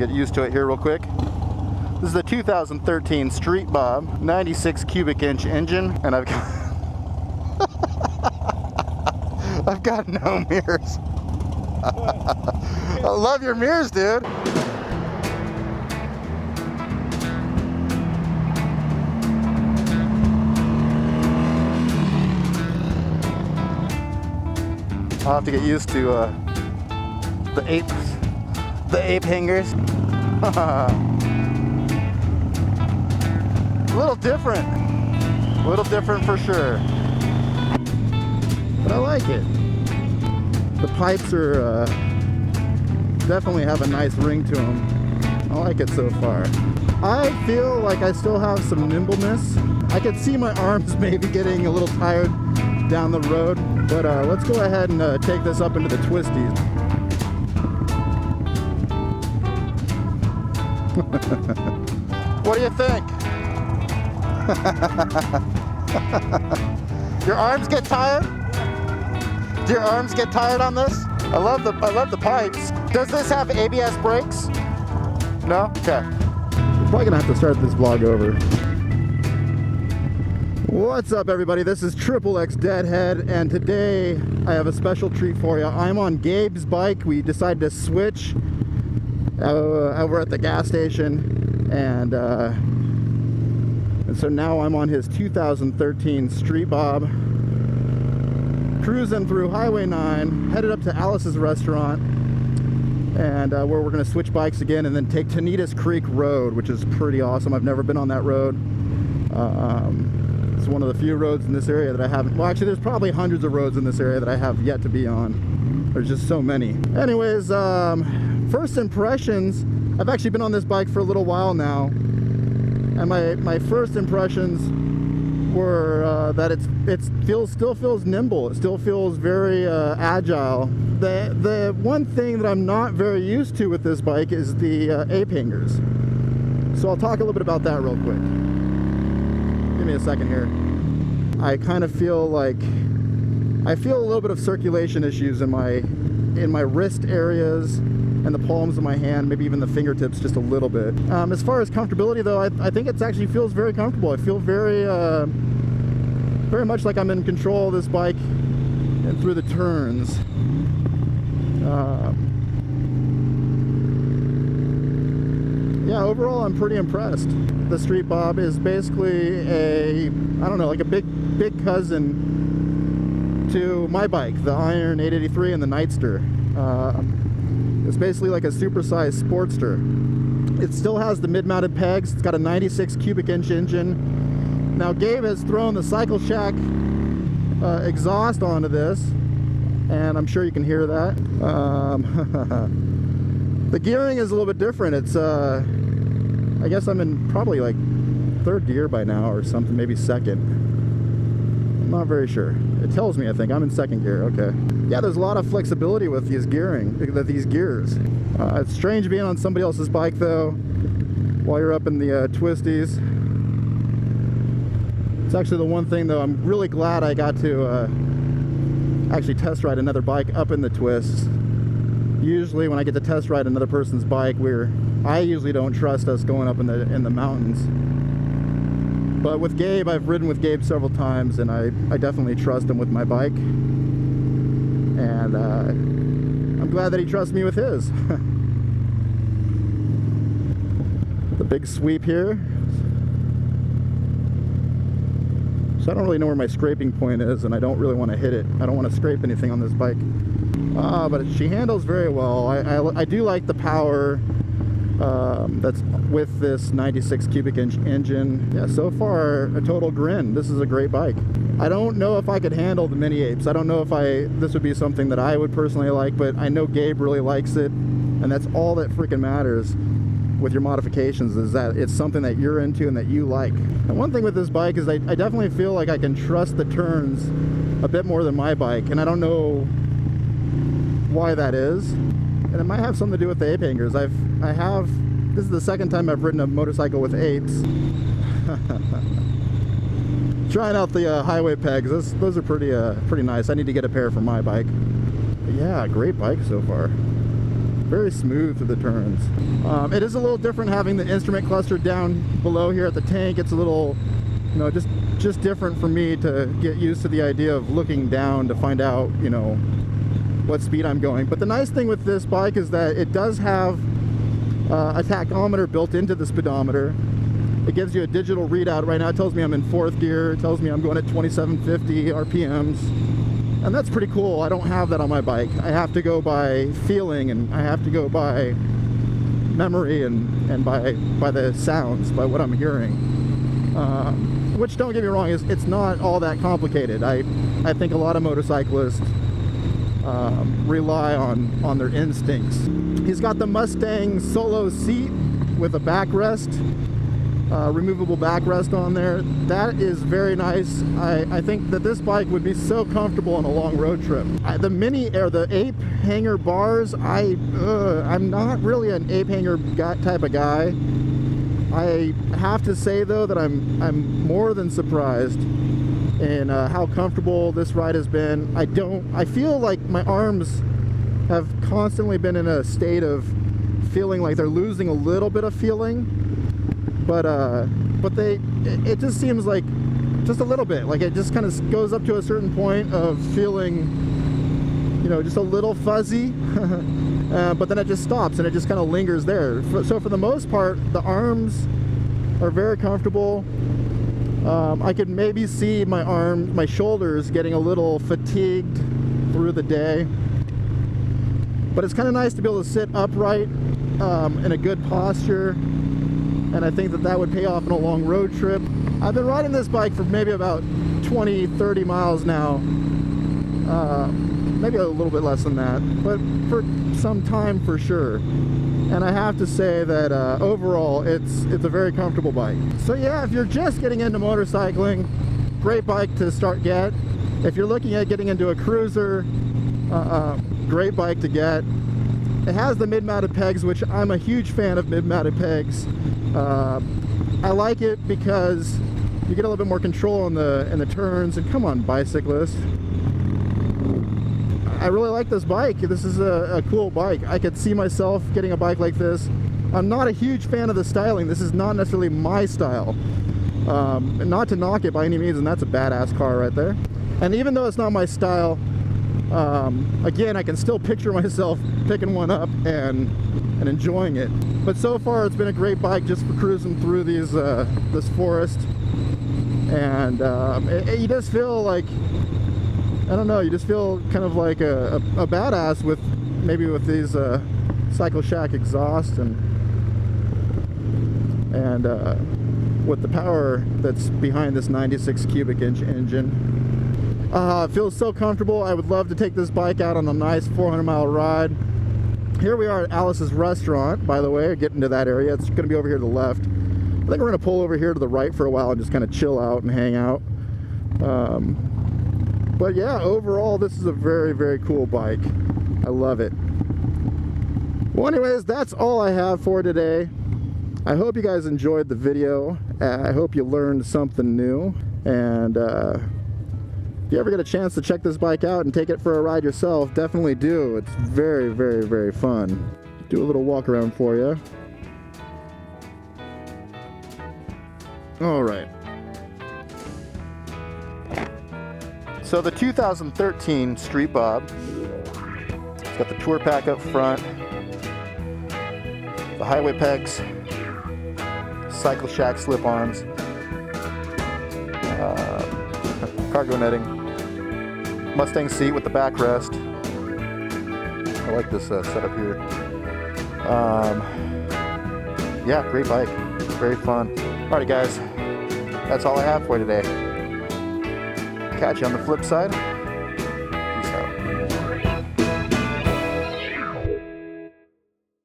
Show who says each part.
Speaker 1: get used to it here real quick. This is the 2013 Street Bob 96 cubic inch engine, and I've got I've got no mirrors. I love your mirrors, dude. I'll have to get used to the ape hangers. A little different for sure, but I like it. The pipes are definitely have a nice ring to them. I like it so far. I feel like I still have some nimbleness. I could see my arms maybe getting a little tired down the road, but let's go ahead and take this up into the twisties. What do you think? Your arms get tired? Do your arms get tired on this? I love the pipes. Does this have ABS brakes? No? Okay. We're probably gonna have to start this vlog over. What's up, everybody? This is XXXDEADHEAD, and today I have a special treat for you. I'm on Gabe's bike. We decided to switch over at the gas station, and so now I'm on his 2013 Street Bob, cruising through Highway 9, headed up to Alice's restaurant, and where we're going to switch bikes again and then take Tanitas Creek Road, which is pretty awesome. I've never been on that road. It's one of the few roads in this area that I haven't, well, actually there's probably hundreds of roads in this area that I have yet to be on. There's just so many. Anyways, first impressions, I've actually been on this bike for a little while now, and my first impressions were that it still feels nimble. It still feels very agile. The one thing that I'm not very used to with this bike is the ape hangers. So I'll talk a little bit about that real quick. Give me a second here. I kind of feel like I feel a little bit of circulation issues in my wrist areas and the palms of my hand, maybe even the fingertips just a little bit. As far as comfortability though, I think it actually feels very comfortable. I feel very much like I'm in control of this bike and through the turns. Yeah, overall I'm pretty impressed. The Street Bob is basically I don't know, like a big cousin to my bike, the Iron 883 and the Nightster. It's basically like a supersized Sportster. It still has the mid-mounted pegs. It's got a 96 cubic inch engine. Now Gabe has thrown the Cycle Shack exhaust onto this, and I'm sure you can hear that. The gearing is a little bit different. It's I guess I'm in probably like third gear by now or something, maybe second. I'm not very sure. It tells me, I think I'm in second gear. Okay. Yeah, there's a lot of flexibility with these these gears. It's strange being on somebody else's bike though while you're up in the twisties. It's actually the one thing though, I'm really glad I got to actually test ride another bike up in the twists. Usually when I get to test ride another person's bike, I usually don't trust us going up in the mountains. But with Gabe, I've ridden with Gabe several times, and I definitely trust him with my bike. And I'm glad that he trusts me with his. The big sweep here. So I don't really know where my scraping point is, and I don't really want to hit it. I don't want to scrape anything on this bike. But she handles very well. I do like the power that's with this 96 cubic inch engine. Yeah, so far a total grin. This is a great bike. I don't know if I could handle the mini apes. I don't know if this would be something that I would personally like, but I know Gabe really likes it, and that's all that freaking matters with your modifications, is that it's something that you're into and that you like. And one thing with this bike is I definitely feel like I can trust the turns a bit more than my bike, and I don't know why that is. And it might have something to do with the ape hangers. This is the second time I've ridden a motorcycle with apes. Trying out the highway pegs. Those are pretty nice. I need to get a pair for my bike. But yeah, great bike so far. very smooth through the turns. It is a little different having the instrument cluster down below here at the tank. It's a little, you know, just different for me to get used to the idea of looking down to find out, you know, what speed I'm going. But the nice thing with this bike is that it does have a tachometer built into the speedometer. It gives you a digital readout. Right now it tells me I'm in 4th gear. It tells me I'm going at 2750 RPMs. And that's pretty cool. I don't have that on my bike. I have to go by feeling, and I have to go by memory and by the sounds, by what I'm hearing. Which, don't get me wrong, it's not all that complicated. I think a lot of motorcyclists rely on their instincts. He's got the Mustang solo seat with a backrest, removable backrest on there. That is very nice. I think that this bike would be so comfortable on a long road trip. The ape hanger bars, I'm not really an ape hanger type of guy. I have to say though that I'm more than surprised in how comfortable this ride has been. I feel like my arms have constantly been in a state of feeling like they're losing a little bit of feeling, but it just seems like just a little bit, like it just kind of goes up to a certain point of feeling, you know, just a little fuzzy. But then it just stops and it just kind of lingers there. So for the most part, the arms are very comfortable. I could maybe see my shoulders getting a little fatigued through the day. But it's kind of nice to be able to sit upright in a good posture. And I think that would pay off in a long road trip. I've been riding this bike for maybe about 20, 30 miles now. Maybe a little bit less than that, but for some time for sure. And I have to say that overall it's a very comfortable bike. So yeah, if you're just getting into motorcycling, great bike to get. If you're looking at getting into a cruiser, great bike to get. It has the mid-mounted pegs, which I'm a huge fan of mid-mounted pegs. I like it because you get a little bit more control in the turns. And come on, bicyclists. I really like this bike. This is a cool bike. I could see myself getting a bike like this. I'm not a huge fan of the styling. This is not necessarily my style. Not to knock it by any means, and that's a badass car right there. And even though it's not my style, again, I can still picture myself picking one up and enjoying it. But so far, it's been a great bike just for cruising through this forest. And you just feel like, I don't know, you just feel kind of like a badass with these Cycle Shack exhaust and with the power that's behind this 96 cubic inch engine. It feels so comfortable. I would love to take this bike out on a nice 400-mile ride. Here we are at Alice's restaurant, by the way, getting to that area. It's going to be over here to the left. I think we're going to pull over here to the right for a while and just kind of chill out and hang out. But yeah, overall, this is a very, very cool bike. I love it. Well, anyways, that's all I have for today. I hope you guys enjoyed the video. I hope you learned something new. And if you ever get a chance to check this bike out and take it for a ride yourself, definitely do. It's very, very, very fun. Do a little walk around for you. All right. So the 2013 Street Bob, it's got the tour pack up front, the highway pegs, Cycle Shack slip-ons, cargo netting, Mustang seat with the backrest. I like this setup here. Yeah, great bike, very fun. Alrighty guys, that's all I have for you today. Catch you on the flip side.